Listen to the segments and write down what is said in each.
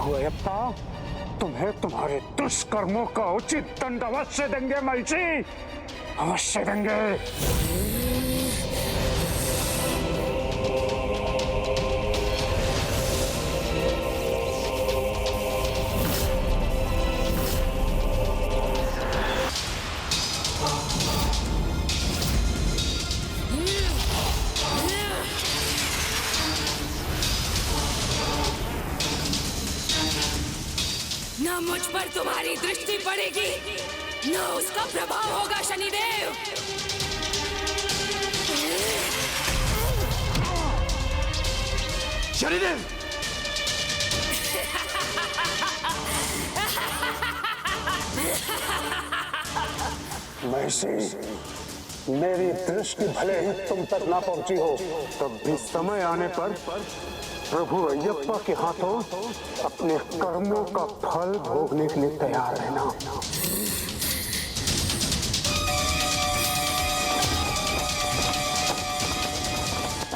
प्रभु अयप्पा, तुम्हें तुम्हारे दुष्कर्मों का उचित दंड अवश्य देंगे महिषी, अवश्य देंगे। न मुझ पर तुम्हारी दृष्टि पड़ेगी, न उसका प्रभाव होगा शनिदेव। शनिदेव! महिषी, मेरी दृष्टि भले ही तुम तक ना पहुंची हो, तब भी समय आने पर प्रभु अयप्पा के हाथों अपने कर्मों का फल भोगने के लिए तैयार रहना।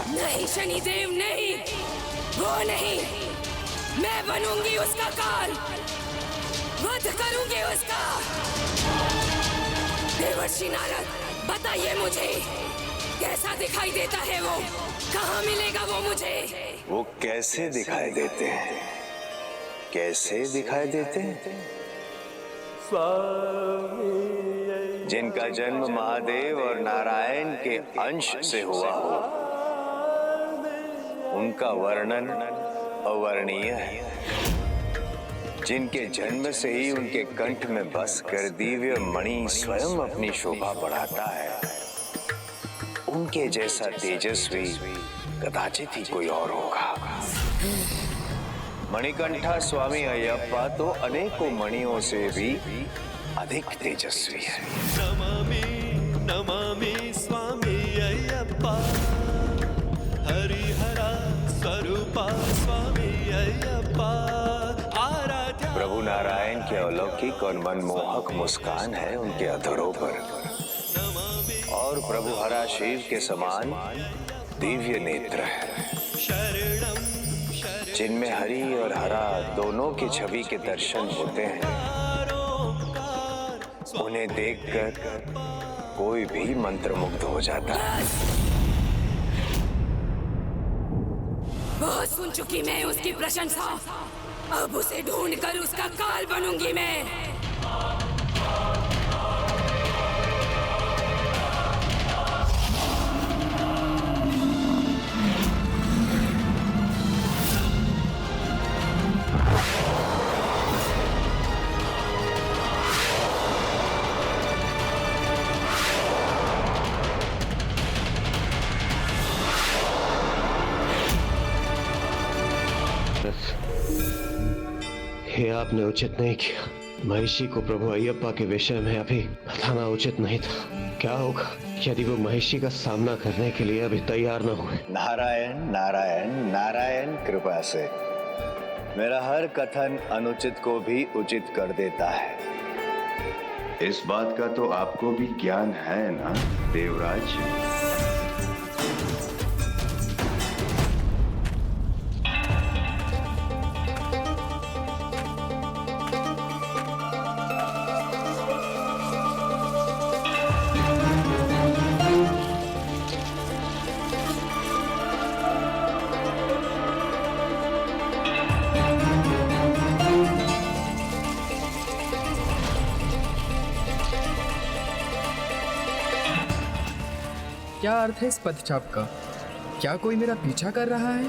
नहीं शनिदेव, नहीं, वो नहीं। मैं बनूंगी उसका काल, वध करूंगी उसका। देवर्षि नारद, बताइए मुझे, कैसा दिखाई देता है वो? कहाँ मिलेगा वो मुझे? वो कैसे दिखाई देते हैं? कैसे दिखाई देते हैं? जिनका जन्म महादेव और नारायण के अंश से हुआ हो, उनका वर्णन अवर्णीय है। जिनके जन्म से ही उनके कंठ में बस कर दिव्य मणि स्वयं अपनी शोभा बढ़ाता है, उनके जैसा तेजस्वी कदाचित ही कोई और होगा। मणिकंठा स्वामी अयप्पा तो अनेकों मणियों से भी अधिक तेजस्वी है। नमामि नमामि स्वामी अयप्पा, हरिहरा स्वरूपा स्वामी अयप्पा, आराध्या। प्रभु नारायण के अलौकिक और मनमोहक मुस्कान है उनके अधरों पर, और प्रभु हरा शिव के समान दिव्य नेत्र है, जिनमें हरि और हरा दोनों की छवि के दर्शन होते हैं। उन्हें देखकर कोई भी मंत्रमुग्ध हो जाता है। बहुत सुन चुकी मैं उसकी प्रशंसा, अब उसे ढूंढकर उसका काल बनूंगी मैं। ये आपने उचित नहीं किया। महिषी को प्रभु अयप्पा के विषय में अभी बताना उचित नहीं था। क्या होगा यदि वो महिषी का सामना करने के लिए अभी तैयार न हुए? नारायण नारायण नारायण कृपा से मेरा हर कथन अनुचित को भी उचित कर देता है। इस बात का तो आपको भी ज्ञान है ना देवराज? क्या अर्थ है इस पदचाप का? क्या कोई मेरा पीछा कर रहा है?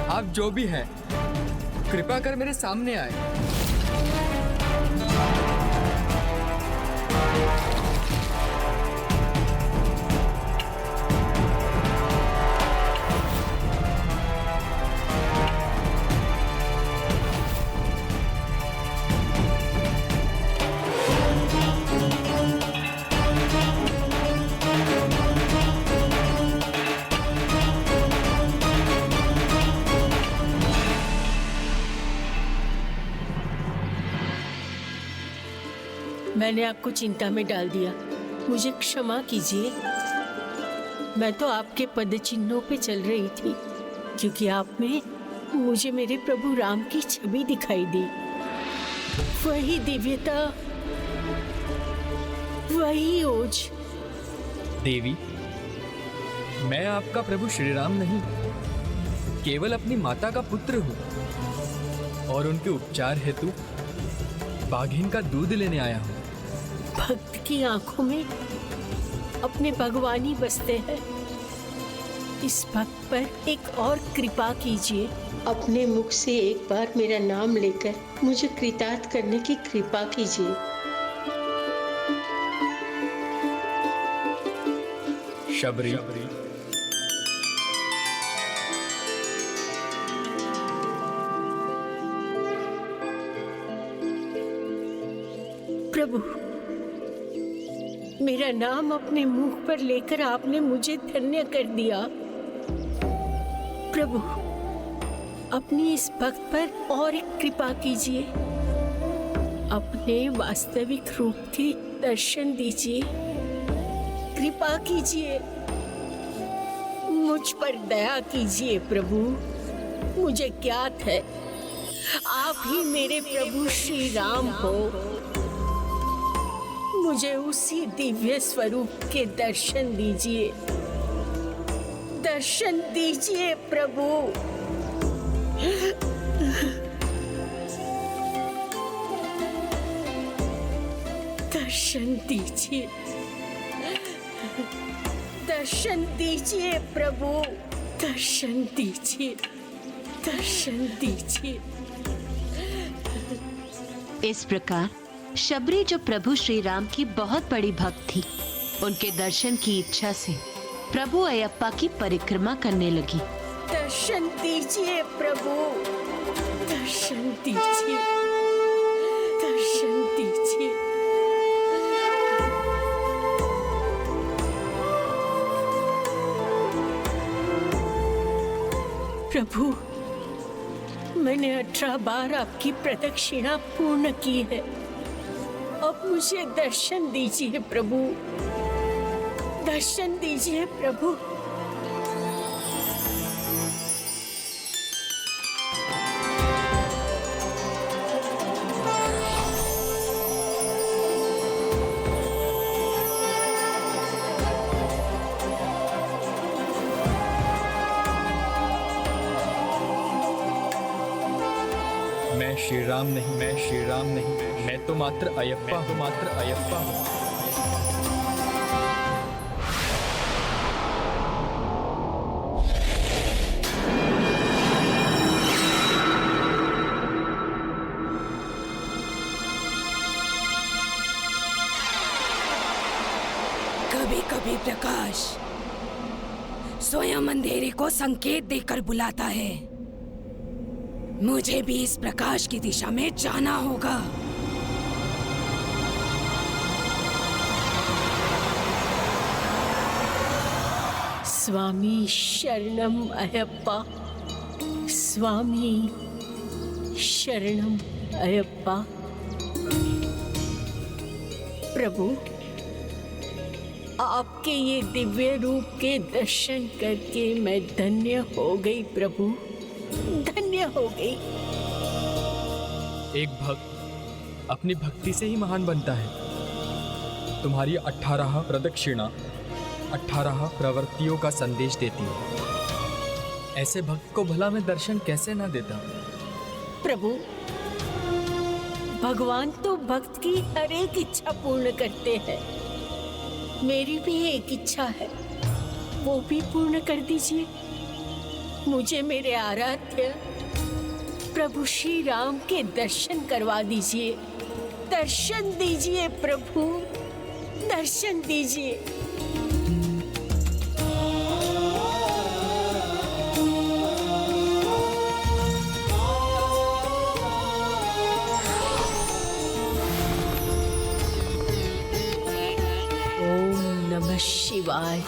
आप जो भी हैं, कृपा कर मेरे सामने आए। मैंने आपको चिंता में डाल दिया, मुझे क्षमा कीजिए। मैं तो आपके पद चिन्हों पे चल रही थी, क्योंकि आप में मुझे मेरे प्रभु राम की छवि दिखाई दी। वही दिव्यता, वही ओज। देवी, मैं आपका प्रभु श्री राम नहीं, केवल अपनी माता का पुत्र हूँ और उनके उपचार हेतु बाघिन का दूध लेने आया हूँ। भक्त की आंखों में अपने भगवान ही बसते हैं। इस भक्त पर एक और कृपा कीजिए। अपने मुख से एक बार मेरा नाम लेकर मुझे कृतार्थ करने की कृपा कीजिए। शबरी, प्रभु, मेरा नाम अपने मुख पर लेकर आपने मुझे धन्य कर दिया। प्रभु, अपनी इस भक्त पर और एक कृपा कीजिए। अपने वास्तविक रूप के दर्शन दीजिए, कृपा कीजिए, मुझ पर दया कीजिए। प्रभु, मुझे ज्ञात है आप ही मेरे प्रभु श्री राम हो। मुझे उसी दिव्य स्वरूप के दर्शन दीजिए, दर्शन दीजिए प्रभु। दर्शन दीजिए, दर्शन दीजिए प्रभु, दर्शन दीजिए, दर्शन दीजिए। इस प्रकार शबरी, जो प्रभु श्री राम की बहुत बड़ी भक्त थी, उनके दर्शन की इच्छा से प्रभु अयप्पा की परिक्रमा करने लगी। दर्शन दीजिए प्रभु, दर्शन दीजिए, दर्शन दीजिए। प्रभु, मैंने 18 बार आपकी प्रदक्षिणा पूर्ण की है। अब मुझे दर्शन दीजिए प्रभु, दर्शन दीजिए प्रभु। मैं श्री राम नहीं, मैं श्री राम नहीं, मैं तो मात्र अयप्पा हूँ, मात्र अयप्पा हूँ। कभी कभी प्रकाश स्वयं अंधेरे को संकेत देकर बुलाता है। मुझे भी इस प्रकाश की दिशा में जाना होगा। स्वामी शरणम अयप्पा, स्वामी शरणम अयप्पा। प्रभु, आपके ये दिव्य रूप के दर्शन करके मैं धन्य हो गई प्रभु, धन्य हो गई। एक भक्त अपनी भक्ति से ही महान बनता है। तुम्हारी 18 प्रदक्षिणा 18 प्रवृत्तियों का संदेश देती है। ऐसे भक्त को भला मैं दर्शन कैसे ना देता? प्रभु, भगवान तो भक्त की हर एक इच्छा पूर्ण करते हैं। मेरी भी एक इच्छा है, वो भी पूर्ण कर दीजिए। मुझे मेरे आराध्य प्रभु श्री राम के दर्शन करवा दीजिए। दर्शन दीजिए प्रभु, दर्शन दीजिए। ओम नमः शिवाय।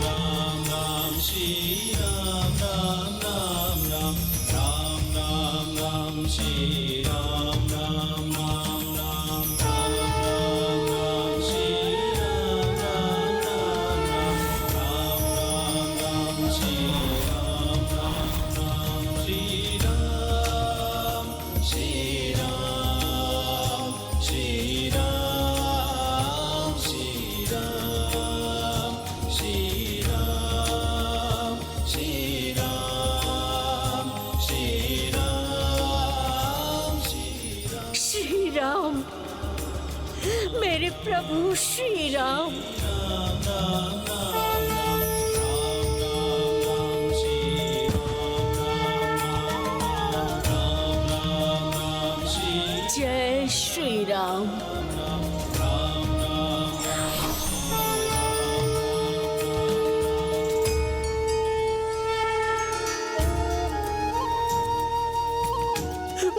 राम राम श्री राम राम राम राम प्रभु श्री राम। जय श्री राम।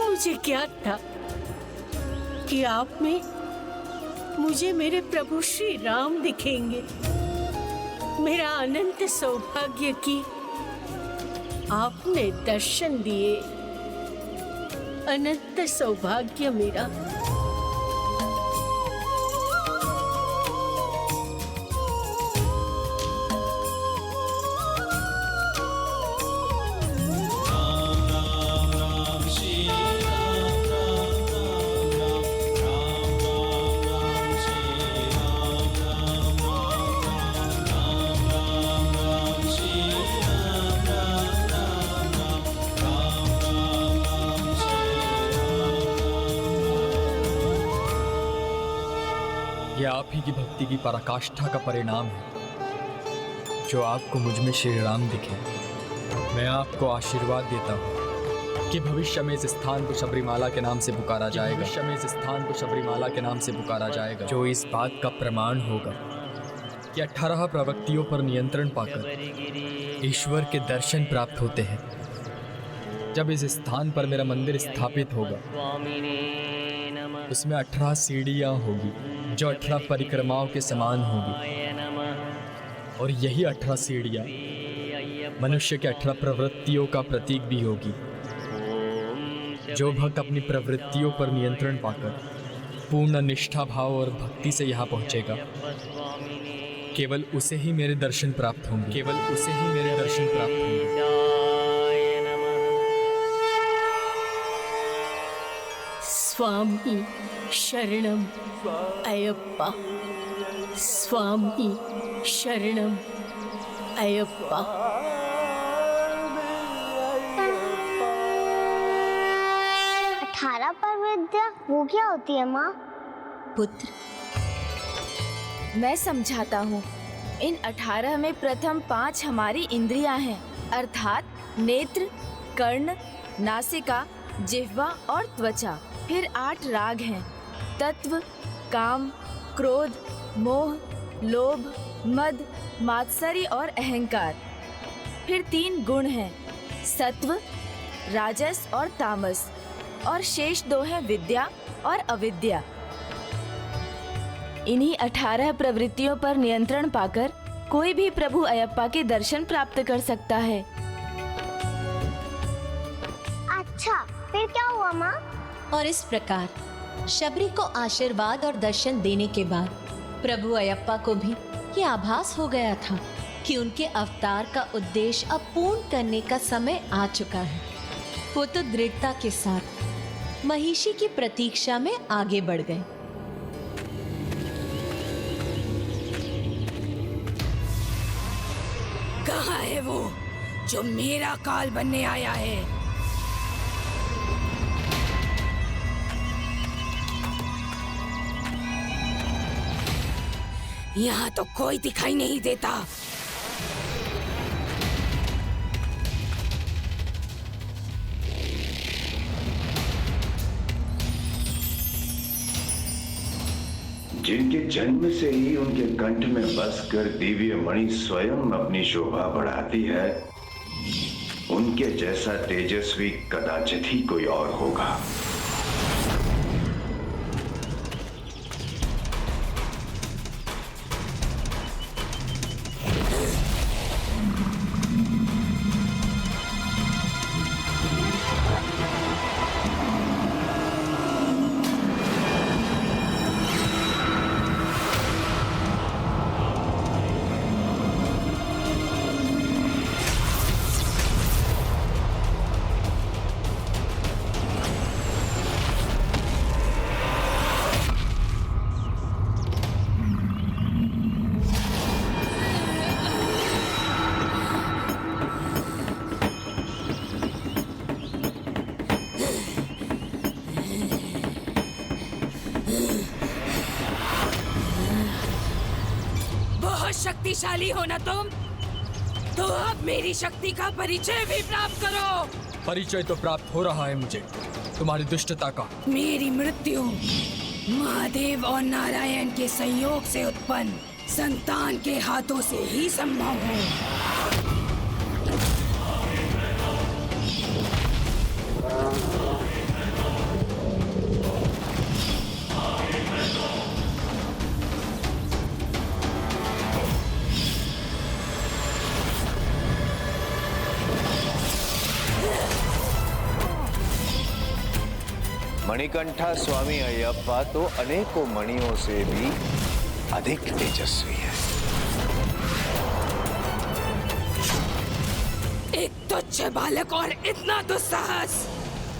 मुझे क्या था कि आप में मुझे मेरे प्रभु श्री राम दिखेंगे। मेरा अनंत सौभाग्य कि आपने दर्शन दिए। अनंत सौभाग्य मेरा। ये आप ही की भक्ति की पराकाष्ठा का परिणाम है जो आपको मुझ में श्री राम दिखे। मैं आपको आशीर्वाद देता हूँ कि भविष्य में इस स्थान को शबरीमाला के नाम से पुकारा जाएगा। भविष्य में इस स्थान को शबरीमाला के नाम से पुकारा जाएगा, जो इस बात का प्रमाण होगा कि 18 प्रवृत्तियों पर नियंत्रण पाकर ईश्वर के दर्शन प्राप्त होते हैं। जब इस स्थान पर मेरा मंदिर स्थापित होगा, उसमें 18 सीढ़ियाँ होगी जो 18 परिक्रमाओं के समान होगी, और यही 18 सीढ़ियाँ मनुष्य के 18 प्रवृत्तियों का प्रतीक भी होगी। जो भक्त अपनी प्रवृत्तियों पर नियंत्रण पाकर पूर्ण निष्ठा भाव और भक्ति से यहाँ पहुँचेगा, केवल उसे ही मेरे दर्शन प्राप्त होंगे। केवल उसे ही मेरे दर्शन प्राप्त होंगे। स्वामी शरणम अयप्पा। स्वामी शरणम अयप्पा। 18 पर विद्या वो क्या होती है माँ? पुत्र, मैं समझाता हूँ। इन 18 में प्रथम 5 हमारी इंद्रियां हैं, अर्थात नेत्र, कर्ण, नासिका, जिह्वा और त्वचा। फिर 8 राग हैं, तत्व, काम, क्रोध, मोह, लोभ, मद, मात्सर्य और अहंकार। फिर 3 गुण हैं, सत्व, राजस और तामस, और शेष 2 हैं विद्या और अविद्या। इन्हीं 18 प्रवृत्तियों पर नियंत्रण पाकर कोई भी प्रभु अयप्पा के दर्शन प्राप्त कर सकता है। अच्छा, फिर क्या हुआ माँ? और इस प्रकार शबरी को आशीर्वाद और दर्शन देने के बाद प्रभु अयप्पा को भी ये आभास हो गया था कि उनके अवतार का उद्देश्य अब पूर्ण करने का समय आ चुका है। वो तो दृढ़ता के साथ महिषी की प्रतीक्षा में आगे बढ़ गए। कहाँ है वो जो मेरा काल बनने आया है? यहाँ तो कोई दिखाई नहीं देता। जिनके जन्म से ही उनके कंठ में बसकर दिव्य मणि स्वयं अपनी शोभा बढ़ाती है, उनके जैसा तेजस्वी कदाचित ही कोई और होगा। बहुत शक्तिशाली हो ना तुम, तो अब मेरी शक्ति का परिचय भी प्राप्त करो। परिचय तो प्राप्त हो रहा है मुझे तुम्हारी दुष्टता का। मेरी मृत्यु महादेव और नारायण के संयोग से उत्पन्न संतान के हाथों से ही संभव है। मणिकंठा स्वामी अयप्पा तो अनेकों मणियों से भी अधिक तेजस्वी है। एक तुच्छ बालक और इतना दुस्साहस,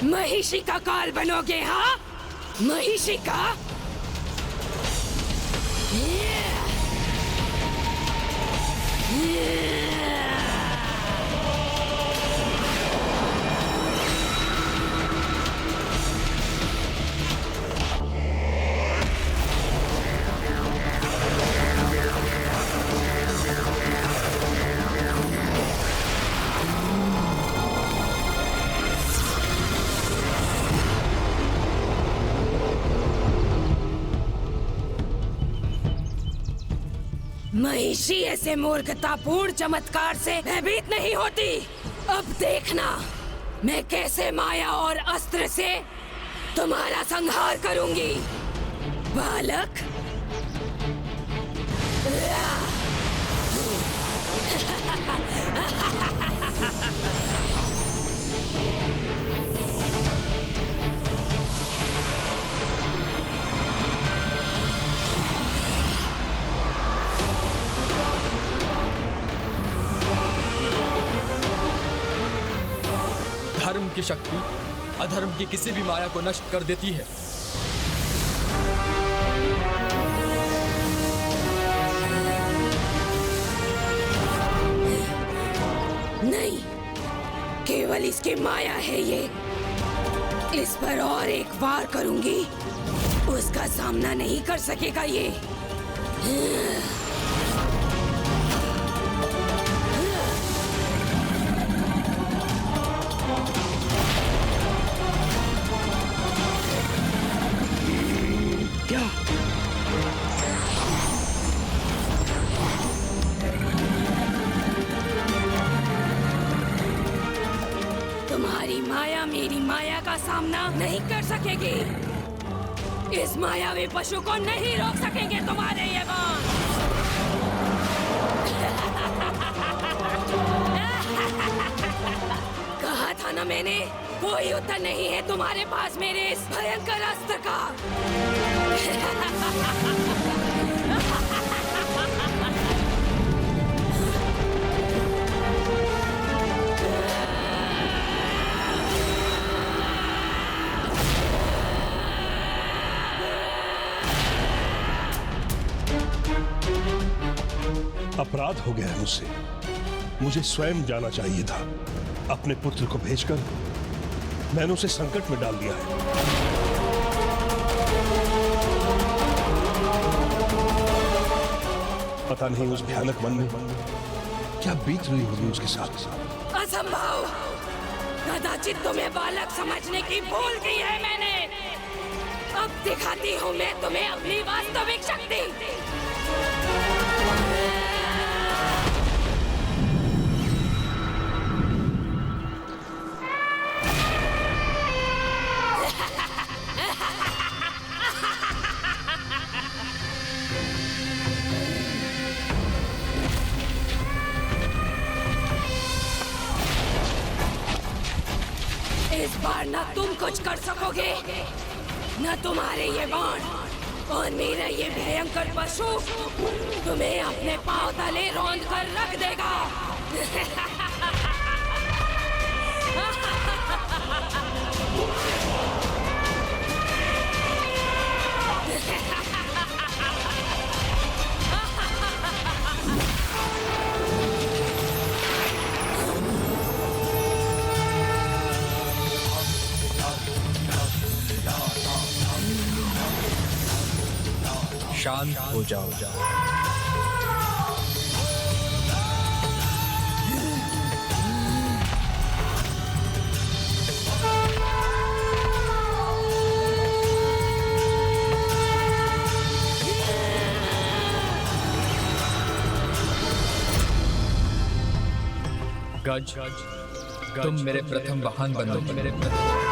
महिषी का काल बनोगे? हाँ, महिषी का। महिषी ऐसे मूर्खतापूर्ण चमत्कार से भयभीत नहीं होती। अब देखना मैं कैसे माया और अस्त्र से तुम्हारा संहार करूंगी, बालक। धर्म की शक्ति अधर्म की किसी भी माया को नष्ट कर देती है। नहीं, केवल इसकी माया है ये। इस पर और एक वार करूंगी, उसका सामना नहीं कर सकेगा ये। तुम्हारी माया मेरी माया का सामना नहीं कर सकेगी। इस मायावी पशु को नहीं रोक सकेंगे तुम्हारे ये बाण। कहा था ना मैंने, कोई उत्तर नहीं है तुम्हारे पास मेरे इस भयंकर अस्त्र का। अपराध हो गया है मुझसे। मुझे स्वयं जाना चाहिए था। अपने पुत्र को भेजकर मैंने उसे संकट में डाल दिया है। पता नहीं उस भयानक मन में क्या बीत रही होगी उसके साथ। असंभव! कदाचित तुम्हें बालक समझने की भूल की है मैंने। अब दिखाती हूँ मैं तुम्हें अपनी वास्तविक शक्ति। इस बार न तुम कुछ कर सकोगे, न तुम्हारे ये बाण, और मेरा ये भयंकर पशु तुम्हें अपने पांव तले रौंद कर रख देगा। शांत हो जाओ। गज तुम मेरे प्रथम वाहन बनो। मेरे प्रथम